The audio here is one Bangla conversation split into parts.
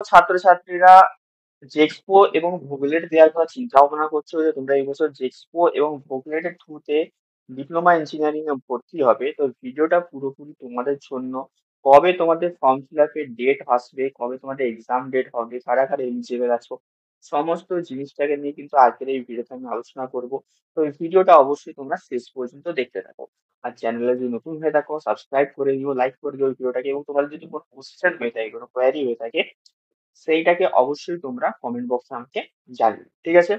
ছাত্রছাত্রীরা জেক্সপো এবং ভোগলেট দেওয়ার কথা চিন্তা ভাবনা করছো যে তোমরা এই বছর জেক্সপো এবং ভোগলেটের থ্রুতে ডিপ্লোমা ইঞ্জিনিয়ারিং এ ভর্তি হবে, তো ভিডিওটা পুরোপুরি তোমাদের জন্য। কবে তোমাদের ফর্ম ফিল আপের ডেট আসবে, কবে তোমাদের এক্সাম ডেট হবে, কারা কারা এলিজিবল আছো, সমস্ত জিনিসটাকে নিয়ে কিন্তু আজকের এই ভিডিওতে আমি আলোচনা করব। তো এই ভিডিওটা অবশ্যই তোমরা শেষ পর্যন্ত দেখতে থাকো। আর চ্যানেলে যদি নতুন হয়ে থাকো সাবস্ক্রাইব করে দিও, লাইক করে দিও ভিডিওটাকে, এবং তোমাদের যদি কোনো কোশ্চেন হয়ে থাকে, কোনো কোয়ারি হয়ে থাকে, সেইটাকে অবশ্যই তোমরা কমেন্ট বক্সে আমাকে জানিও, ঠিক আছে?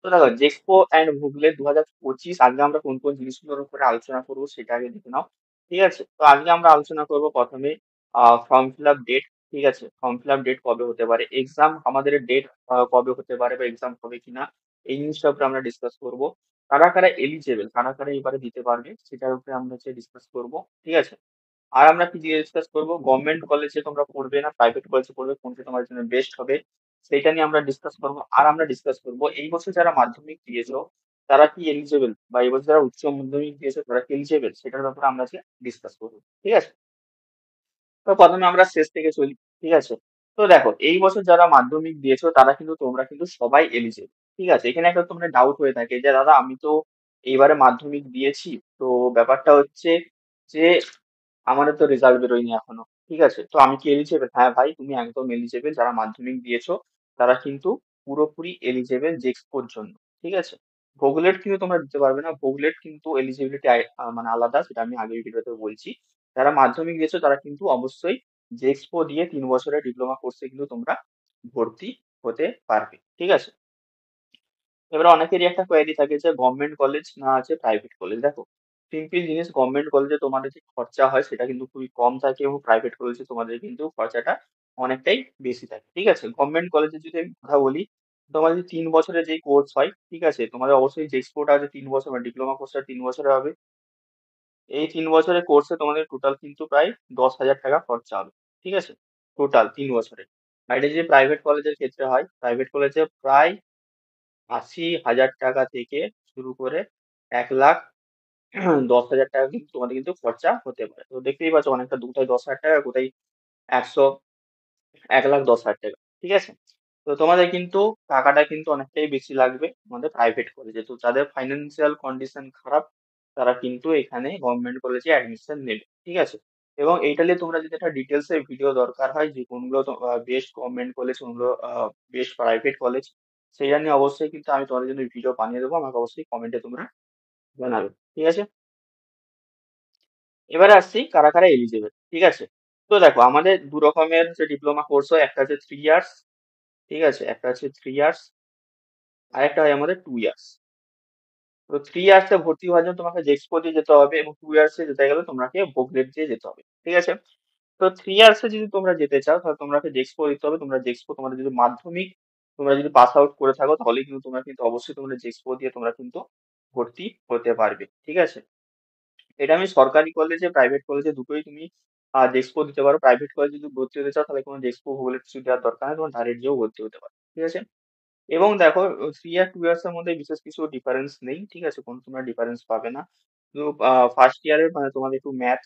তো দেখো, জেক্সপো অ্যান্ড ভুগলে 2025, আজকে আমরা কোন কোন জিনিসগুলোর উপরে আলোচনা করবো সেটা আগে দেখে নাও। ঠিক আছে, তো আজকে আমরা আলোচনা করবো প্রথমে ফর্ম ফিল আপ ডেট। ঠিক আছে, ফর্ম ফিল আপ ডেট কবে হতে পারে, এক্সাম আমাদের ডেট কবে হতে পারে বা এক্সাম হবে কিনা, এই জিনিসটার উপরে আমরা ডিসকাস করবো। কারা কারা এলিজেবল, কারা কারা এবারে দিতে পারবে, সেটার উপরে আমরা হচ্ছে ডিসকাস করবো। ঠিক আছে, আর আমরা কি দিয়ে ডিসকাস করবো, গভর্নমেন্ট কলেজে তোমরা পড়বে না প্রাইভেট কলেজে পড়বে, কোনটা তোমার জন্য বেস্ট হবে, সেটা নিয়ে আমরা ডিসকাস করবো। আর আমরা ডিসকাস করবো এই বছর যারা মাধ্যমিক দিয়েছো তারা কি এলিজেবল, বা এই বছর যারা উচ্চ মাধ্যমিক দিয়েছো তারা কি এলিজেবল, সেটার ব্যাপারে আমরা আজকে ডিসকাস করবো। ঠিক আছে, তো প্রথমে আমরা শেষ থেকে চলি। ঠিক আছে, তো দেখো, এই বছর যারা মাধ্যমিক দিয়েছো তারা কিন্তু, তোমরা কিন্তু সবাই এলিজেবল। ঠিক আছে, এখানে একটা তোমার ডাউট হয়ে থাকে যে দাদা আমি তো এইবারে মাধ্যমিক দিয়েছি, তো ব্যাপারটা হচ্ছে যে আমাদের তো রেজাল্ট বেরোয়নি এখনো। ঠিক আছে, তো আমি কি এলিজেবল? হ্যাঁ ভাই, তুমি একদম এলিজেবল, যারা মাধ্যমিক দিয়েছো তারা কিন্তু পুরোপুরি এলিজেবল জেক্সপোর জন্য। ঠিক আছে, ভোগলেট কিন্তু তোমরা দিতে পারবে না, ভোগলেট কিন্তু এলিজিবিলিটি মানে আলাদা, সেটা আমি আগের ভিডিওতে বলছি। যারা মাধ্যমিক দিয়েছো তারা কিন্তু অবশ্যই জেক্সপো দিয়ে 3 বছরের ডিপ্লোমা কোর্সে কিন্তু তোমরা ভর্তি হতে পারবে। ঠিক আছে, এবার অনেকেরই একটা কোয়েরি থাকে যে গভর্নমেন্ট কলেজ না আছে প্রাইভেট কলেজ। দেখো, সিম্পল জিনিস, গভর্নমেন্ট কলেজে তোমাদের যে খরচা হয় সেটা কিন্তু খুবই কম থাকে, এবং প্রাইভেট কলেজে তোমাদের কিন্তু খরচাটা অনেকটাই বেশি থাকে। ঠিক আছে, গভর্নমেন্ট কলেজে যদি আমি কথা বলি, তোমাদের 3 বছরের যে কোর্স হয়, ঠিক আছে, তোমাদের অবশ্যই যে এক্সপোর্ট আছে 3 বছর, বা ডিপ্লোমা কোর্সটা 3 বছরে হবে। এই 3 বছরের কোর্সে তোমাদের টোটাল কিন্তু প্রায় 10,000 টাকা খরচা হবে। ঠিক আছে, টোটাল 3 বছরে। আর এটা যদি প্রাইভেট কলেজের ক্ষেত্রে হয়, প্রাইভেট কলেজে প্রায় 80,000 টাকা থেকে শুরু করে 1,10,000 টাকা কিন্তু তোমাদের কিন্তু খরচা হতে পারে। তো দেখতেই পাচ্ছ, অনেকটা, কোথায় 10,000 টাকা, কোথায় 100, 1,10,000 টাকা। ঠিক আছে, তো তোমাদের কিন্তু টাকাটা কিন্তু অনেকটাই বেশি লাগবে তোমাদের প্রাইভেট কলেজে। তো যাদের ফাইন্যান্সিয়াল কন্ডিশন খারাপ তারা কিন্তু এখানে গভর্নমেন্ট কলেজে অ্যাডমিশন নেবে। ঠিক আছে, এবং এইটা নিয়ে তোমরা যদি একটা ডিটেলস এর ভিডিও দরকার হয় যে কোনগুলো বেস্ট গভর্নমেন্ট কলেজ, কোনগুলো বেস্ট প্রাইভেট কলেজ, সেইটা নিয়ে অবশ্যই কিন্তু আমি তোমাদের জন্য ভিডিও বানিয়ে দেবো, আমাকে অবশ্যই কমেন্টে তোমরা জানাবে। ঠিক আছে, এবারে আসছি কারা কারা এলিজিবল। ঠিক আছে, তো দেখো, আমাদের দু রকমের হচ্ছে ডিপ্লোমা কোর্স হয়, একটা হচ্ছে 3 ইয়ার্স। ঠিক আছে, একটা হচ্ছে 3 ইয়ার্স, আর একটা হয় আমাদের 2 ইয়ার্স। তো 3 ইয়ার্সে ভর্তি হওয়ার জন্য তোমাকে জেক্সপো দিয়ে যেতে হবে, এবং 2 ইয়ার্সে যেতে গেলে তোমাকে ভোগলেট দিয়ে যেতে হবে। ঠিক আছে, তো 3 ইয়ার্সে যদি তোমরা যেতে চাও তাহলে তোমাকে জেক্সপো দিতে হবে। তোমরা জেক্সপো, তোমাদের যদি মাধ্যমিক তোমরা যদি পাস আউট করে থাকো তাহলে কিন্তু তোমরা কিন্তু অবশ্যই তোমরা জেক্সপো দিয়ে তোমরা কিন্তু ভর্তি হতে পারবে। ঠিক আছে, এটা আমি সরকারি কলেজে প্রাইভেট কলেজে দুটোই তুমি জেক্সপো দিতে পারো। প্রাইভেট কলেজে যদি ভর্তি হতে চাও তাহলে কোনো জেক্সপো ভূগোলের কিছু দেওয়ার দরকার নেই, তোমার ডাইরেক্ট গিয়েও ভর্তি হতে পারো। ঠিক আছে, এবং দেখো, 3 আর 2 ইয়ার্স এর মধ্যে বিশেষ কিছু ডিফারেন্স নেই। ঠিক আছে, কোনো তোমরা ডিফারেন্স পাবে না। তো ফার্স্ট ইয়ারে মানে তোমাদের একটু ম্যাথ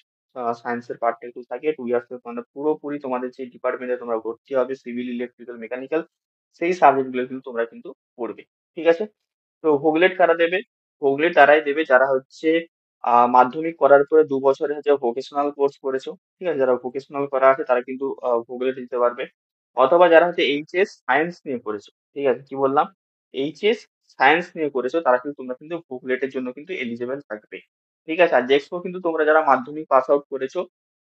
সায়েন্সের পার্টটা একটু থাকে, 2 ইয়ার্স তোমাদের পুরোপুরি তোমাদের যে ডিপার্টমেন্টে তোমরা ভর্তি হবে, সিভিল, ইলেকট্রিক্যাল, মেকানিক্যাল, সেই সাবজেক্ট গুলো কিন্তু তোমরা কিন্তু পড়বে। ঠিক আছে, তো ভোগলেট কারা দেবে, ভোগলেট তারাই দেবে যারা হচ্ছে মাধ্যমিক করার পরে 2 বছরের যে ভোকেশনাল কোর্স করেছো। ঠিক আছে, যারা ভোকেশনাল করা আছে তারা কিন্তু ভোগলেট দিতে পারবে, অথবা যারা হচ্ছে এইচএস সায়েন্স নিয়ে করেছো। ঠিক আছে, কি বললাম, এইচএস সায়েন্স নিয়ে করেছো তারা কিন্তু, তোমরা কিন্তু ভোগলেটের জন্য কিন্তু এলিজেবল থাকবে। ঠিক আছে, আর জেক্সপো কিন্তু তোমরা যারা মাধ্যমিক পাস আউট করেছো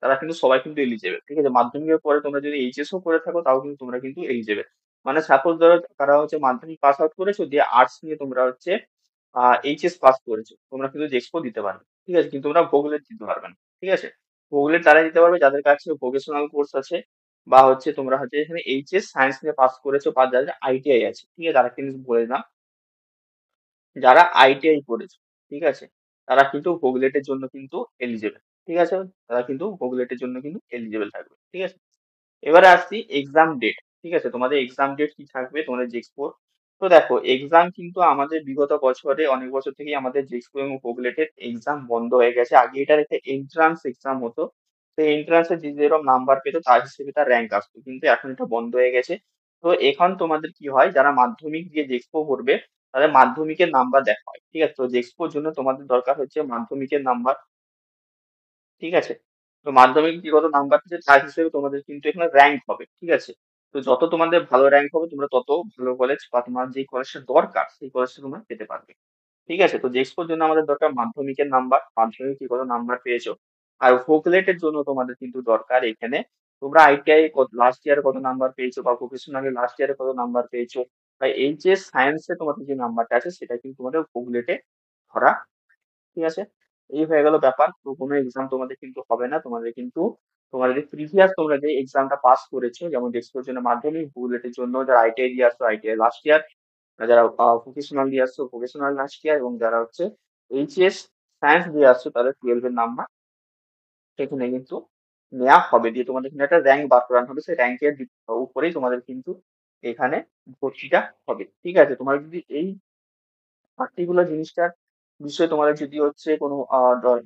তারা কিন্তু সবাই কিন্তু এলিজেবল। ঠিক আছে, মাধ্যমিকের পরে তোমরা যদি এইচএসও করে থাকো তাও কিন্তু তোমরা কিন্তু এলিজেবল। মানে সাপোজ ধরো তারা হচ্ছে মাধ্যমিক পাস আউট করেছো, দিয়ে আর্টস নিয়ে তোমরা হচ্ছে এইচএস পাস করেছো, তোমরা কিন্তু জেক্সপো দিতে পারবে। ঠিক আছে, কিন্তু তোমরা ভোগলেট দিতে পারবে না। ঠিক আছে, ভোগলেট তারা দিতে পারবে যাদের কাছে ভোকেশনাল কোর্স আছে, বা হচ্ছে তোমরা হচ্ছে এখানে এইচএস সায়েন্স নিয়ে পাস করেছো, বা যাদের আইটিআই আছে। ঠিক আছে, তারা কিন্তু বলে না, যারা আইটিআই করেছে, ঠিক আছে, তারা কিন্তু ভোগলেটের জন্য কিন্তু এলিজেবল। ঠিক আছে, তারা কিন্তু ভোগলেটের জন্য কিন্তু এলিজেবল থাকবে। ঠিক আছে, এবারে আসছি এক্সাম ডেট। ঠিক আছে, তোমাদের এক্সাম ডেট কি থাকবে তোমাদের জেক্সপোর। তো দেখো, এক্সাম কিন্তু আমাদের বিগত বছরে, অনেক বছর থেকেই আমাদের জেক্সপো এবং ভোগলেটের এক্সাম বন্ধ হয়ে গেছে। আগে এটার একটা এন্ট্রান্স এক্সাম হতো, সেই এন্ট্রান্সে যে যেরকম নাম্বার পেতো তার হিসেবে তার র্যাঙ্ক আসতো। কিন্তু এখন এটা বন্ধ হয়ে গেছে। তো এখন তোমাদের কি হয়, যারা মাধ্যমিক দিয়ে জেক্সপো পড়বে তাদের মাধ্যমিকের নাম্বার দেখা হয়। ঠিক আছে? তো জেক্সপোর জন্য তোমাদের দরকার হচ্ছে মাধ্যমিকের নাম্বার। ঠিক আছে? তো মাধ্যমিকে কি কত নাম্বার পেয়েছে তার হিসেবে তোমাদের কিন্তু এখানে র‍্যাংক হবে। ঠিক আছে? তো যত তোমাদের ভালো র‍্যাংক হবে তোমরা তত ভালো কলেজ বা তোমার যেই কলেজটা দরকার সেই কলেজটা তোমরা পেতে পারবে। ঠিক আছে? তো জেক্সপোর জন্য আমাদের দরকার মাধ্যমিকের নাম্বার, মাধ্যমিকে কত নাম্বার পেয়েছো। আর ভোকেলেটের জন্য তোমাদের কিন্তু দরকার এখানে তোমরা আইটিআই লাস্ট ইয়ারে কত নাম্বার পেয়েছো বা ভোকেশনালে লাস্ট ইয়ারে কত নাম্বার পেয়েছো বা এইচএস সায়েন্সে তোমাদের যে নাম্বারটা আছে সেটা কিন্তু তোমাদের ভোগলেটে ধরা। ঠিক আছে? এই হয়ে গেল ব্যাপার। তো কোনো এক্সাম তোমাদের কিন্তু হবে না। তোমাদের কিন্তু তোমাদের যে প্রিভিয়াস তোমরা যে এক্সামটা পাস করেছো, যেমন ডেস্কটোর জন্য মাধ্যমিক, বুলেটের জন্য যারা আইটিআই দিয়ে আসছো আইটিআই লাস্ট ইয়ার, যারা ভোকেশনাল দিয়ে আসছো ভোকেশনাল লাস্ট ইয়ার, এবং যারা হচ্ছে এইচএস সায়েন্স দিয়ে আসছো তাদের 12 এর নাম্বার সেখানে কিন্তু নেওয়া হবে, দিয়ে তোমাদের কিন্তু একটা র্যাঙ্ক বার করানো হবে। সেই র্যাঙ্কের উপরেই তোমাদের কিন্তু এখানে ভর্তিটা হবে। ঠিক আছে? তোমার যদি এই পার্টিকুলার জিনিসটার বিষয়ে তোমাদের যদি হচ্ছে কোনো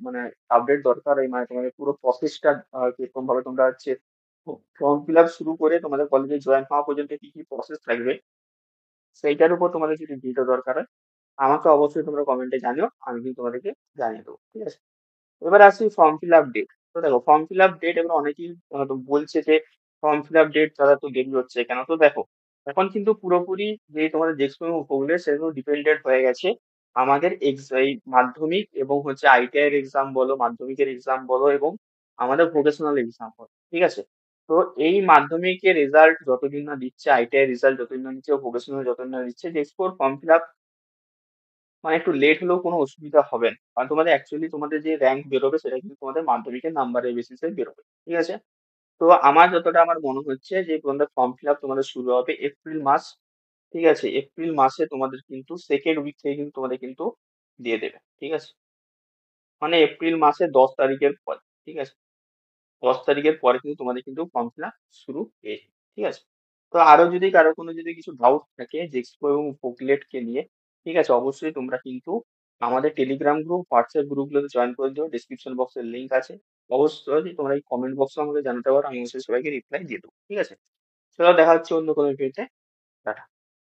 মানে আপডেট দরকার হয়, মানে তোমাদের পুরো প্রসেসটা কিরকম ভাবে তোমরা হচ্ছে ফর্ম ফিল আপ শুরু করে তোমাদের কলেজে জয়েন হওয়া পর্যন্ত কি কি প্রসেস থাকবে সেইটার উপর তোমাদের যদি ভিডিও দরকার হয় আমাকে অবশ্যই তোমরা কমেন্টে জানিও, আমি কিন্তু তোমাদেরকে জানিয়ে দেবো। ঠিক আছে? এবার আসি ফর্ম ফিল আপ ডেট। তো দেখো ফর্ম ফিল আপ ডেট, এবার অনেকেই হয়তো বলছে যে ফর্ম ফিল আপ ডেট তারা তো দেরি হচ্ছে কেন। তো দেখো এখন কিন্তু পুরোপুরি যে তোমাদের জেক্সপো করলে সেগুলো ডিপেন্ডেন্ট হয়ে গেছে আমাদের এই মাধ্যমিক এবং হচ্ছে আইটিআই এর এক্সাম বলো, মাধ্যমিকের এক্সাম বলো এবং আমাদের ভোকেশনাল এক্সাম বলো। ঠিক আছে? তো এই মাধ্যমিকের রেজাল্ট যতদিন না দিচ্ছে, আইটিআই রেজাল্ট যতদিন না দিচ্ছে, ভোকেশনাল যতদিন না দিচ্ছে, জেক্সপোর ফর্ম ফিল আপ মানে একটু লেট হলেও কোনো অসুবিধা হবে না। কারণ তোমাদের অ্যাকচুয়ালি তোমাদের যে র‍্যাংক বেরোবে সেটা কিন্তু তোমাদের মাধ্যমিকের নাম্বারের বেসিসে বেরোবে। ঠিক আছে? তো আমার যতটা আমার মনে হচ্ছে যে তোমাদের ফর্ম ফিল আপ তোমাদের শুরু হবে এপ্রিল মাস। ঠিক আছে? এপ্রিল মাসে তোমাদের কিন্তু সেকেন্ড উইক থেকে কিন্তু তোমাদের কিন্তু দিয়ে দেবে। ঠিক আছে? মানে এপ্রিল মাসের 10 তারিখের পর। ঠিক আছে? 10 তারিখের পরে কিন্তু তোমাদের কিন্তু ফর্ম ফিল আপ শুরু হয়ে যাবে। ঠিক আছে? তো আরো যদি কারো কোনো যদি কিছু ডাউট থাকে জেক্সপো এবং পোকলেট কে নিয়ে, ঠিক আছে, অবশ্যই তোমরা কিন্তু আমাদের টেলিগ্রাম গ্রুপ, হোয়াটসঅ্যাপ গ্রুপগুলোতে জয়েন করে দিও। ডেসক্রিপশন বক্সের লিংক আছে। অবশ্যই তোমরা এই কমেন্ট বক্সে আমাকে জানাতে পারো। আমি অবশ্যই সবাইকে রিপ্লাই দিয়ে দেবো। ঠিক আছে? চলো দেখা হচ্ছে অন্য কোনো ভিডিওতে। টাটা।